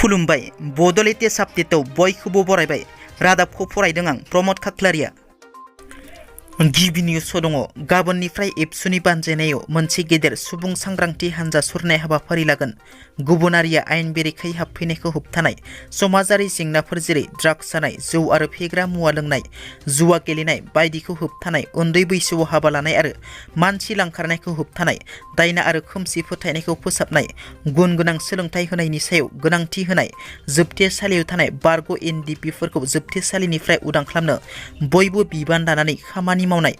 खुलुमबाय बड' लेटेस्ट आपडेटआव बयखौबो बरायबाय रादाबखौ फरायदों आं प्रमद खाख्लारिया। गिबि निउसआव दङ गाबोननिफ्राय एबसुनि बानजायनायाव मोनसे गेदेर सुबुं सांग्रांथि हानजा सुरनाय हाबाफारि लागोन। गुबुनारिया आयेन बेरेखायै हाबफैनायखौ होबथानाय, समाजारि जेंनाफोर जेरै ड्राग्स जानाय, जौ आरो फेग्रा मुवा लोंनाय, जुवा गेलेनाय बायदिखौ होबथानाय, उन्दै बैसोआव हाबा लानाय आरो मानसि लांखारनायखौ होबथानाय, दायना आरो खोमसि फोथायनायखौ फोसाबनाय, गुन गोनां सोलोंथाइ होनायनि सायाव गोनांथि होनाय, जोबथेसालियाव थानाय बारग' एनडिपिफोरखौ जोबथेसालिनिफ्राय उदां खालामनो बयबो बिबान लानानै खामानि मावनाय,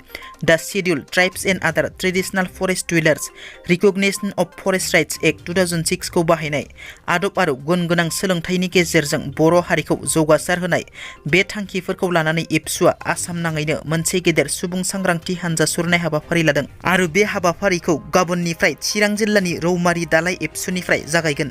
the scheduled tribes and other traditional forest dwellers recognition of forest rights act 2006 खौ बाहायनाय, आदब आरो गुन गोनां सोलोंथाइनि गेजेरजों बर' हारिखौ जौगासार होनाय, बे थांखिफोरखौ लानानै एबसुआ आसाम नाङैनो मोनसे गेदेर सुबुं सांग्रांथि हानजा सुरनाय हाबाफारि लादों आरो बे हाबाफारिखौ गाबोननिफ्राय चिरां जिल्लानि रौमारि दालाय एबसुनिफ्राय जागायगोन।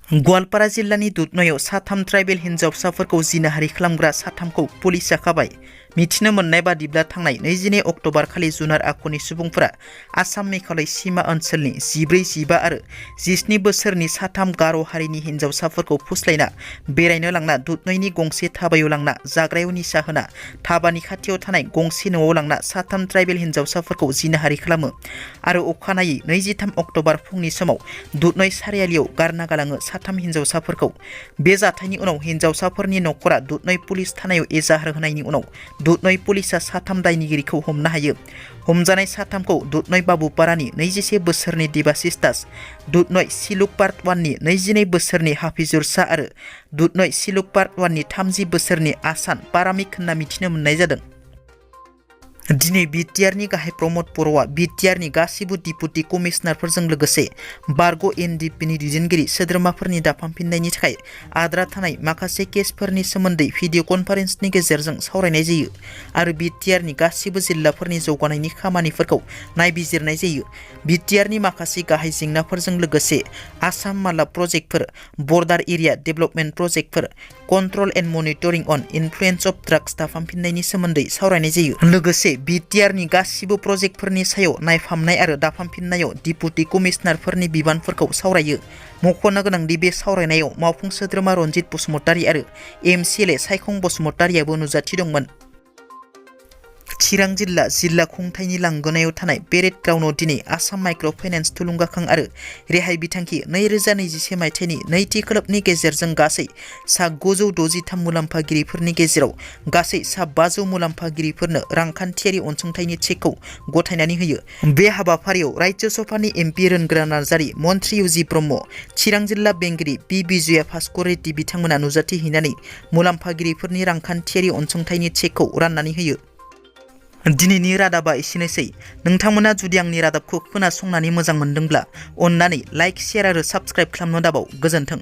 गवालपारा जिल्लानि दुधनयआव साथाम ट्राइबेल हिन्जावसाफोरखौ जिनाहारि खालामग्रा साथामखौ पुलिसआ खाबाय। मिथिनो मोननाय बादिब्ला थांनाय 22 अक्ट'बर खालि जुनार आखुनि सुबुंफोरा आसाम मेघालय सीमा ओनसोलनि 14, 15 आरो 17 बोसोरनि साथाम गार' हारिनि हिन्जावसाफोरखौ फुस्लायना बेरायनो लांना दुधनयनि गंसे धाबायाव लांना जाग्रायाव निसा होना धाबानि खाथियाव थानाय गंसे न'आव लांना साथाम ट्राइबेल हिन्जावसाफोरखौ जिनाहारि खालामो आरो अखानायै 23 अक्ट'बर फुंनि समाव दुधनय सारियालियाव गारना गालाङो साथाम हिन्जावसाफोरखौ। बे जाथायनि उनाव हिन्जावसाफोरनि न'खरा दुधनय पुलिस थानायाव एजाहार होनायनि उनाव दुधनय पुलिसआ साथाम दायनिगिरिखौ हमनो हायो। हमजानाय साथामखौ दुधनय बाबुपारानि 21 बोसोरनि देबासिस दास, दुधनय सिलुक पार्ट 1 नि 22 बोसोरनि हाफिजुर शाह आरो दुधनय सिलुक पार्ट 1 नि 30 बोसोरनि आसान पारामिक होनना मिथिनो मोननाय जादों। दिनै बिटिआरनि गाहाय प्रमद बर'आ बिटिआरनि गासिबो डिपुटि कमिशनारफोरजों लोगोसे बारग' एनडिपिनि दैदेनगिरि सोद्रोमाफोरनि दाफामफिननायनि थाखाय आद्रा थानाय माखासे केसफोरनि सोमोन्दै भिडिअ कनफारेन्सनि गेजेरजों सावरायनाय जायो आरो बिटिआरनि गासिबो जिल्लाफोरनि जौगानायनि खामानिफोरखौ नायबिजिरनाय जायो। बिटिआरनि माखासे गाहाय जेंनाफोरजों लोगोसे आसाम माला प्रजेक्टफोर, बर्डार एरिया डेभेलपमेन्ट प्रजेक्टफोर, control and monitoring on influence of drugs दाफामफिननायनि सोमोन्दै सावरायनाय जायो। लोगोसे बिटिआरनि गासिबो प्रजेक्टफोरनि सायाव नायफामनाय आरो दाफामफिननायाव डिपुटि कमिशनारफोरनि बिबानफोरखौ सावरायो। मख'नो गोनांदि बे सावरायनायाव मावफुं सोद्रोमा रनजित बसुमतारी आरो एमसिएलए सायखं बसुमतारीयाबो नुजाथि दंमोन। चिरां जिल्ला खुंथायनि लांगोनायाव थानाय पेरेड ग्राउन्डआव दिनै आसाम माइक्र' फाइनेन्स थुलुंगाखां आरो रेहाय बिथांखि 2021 मायथाइनि नैथि खोलोबनि गेजेरजों गासै सा 963 मुलाम्फागिरिफोरनि गेजेराव गासै सा 500 मुलाम्फागिरिफोरनो रांखान्थियारि अनसुंथाइनि चेकखौ गथायनानै होयो। बे हाबाफारियाव रायजो सभानि एमपि रोनग्रा नार्जारी, मन्त्रि इउजि ब्रह्म, चिरां जिल्ला बेंगिरि पि बिजया भास्कर रेड्डी बिथांमोना नुजाथिहैनानै मुलाम्फागिरिफोरनि रांखान्थियारि अनसुंथाइनि चेकखौ राननानै होयो। दिनैनि रादाबा एसेनोसै। नोंथांमोना जुदि आंनि रादाबखौ खोनासंनानै मोजां मोनदोंब्ला अन्नानै लाइक, शेयार आरो साबस्क्राइब खालामनो दाबाव। गोजोन्थों।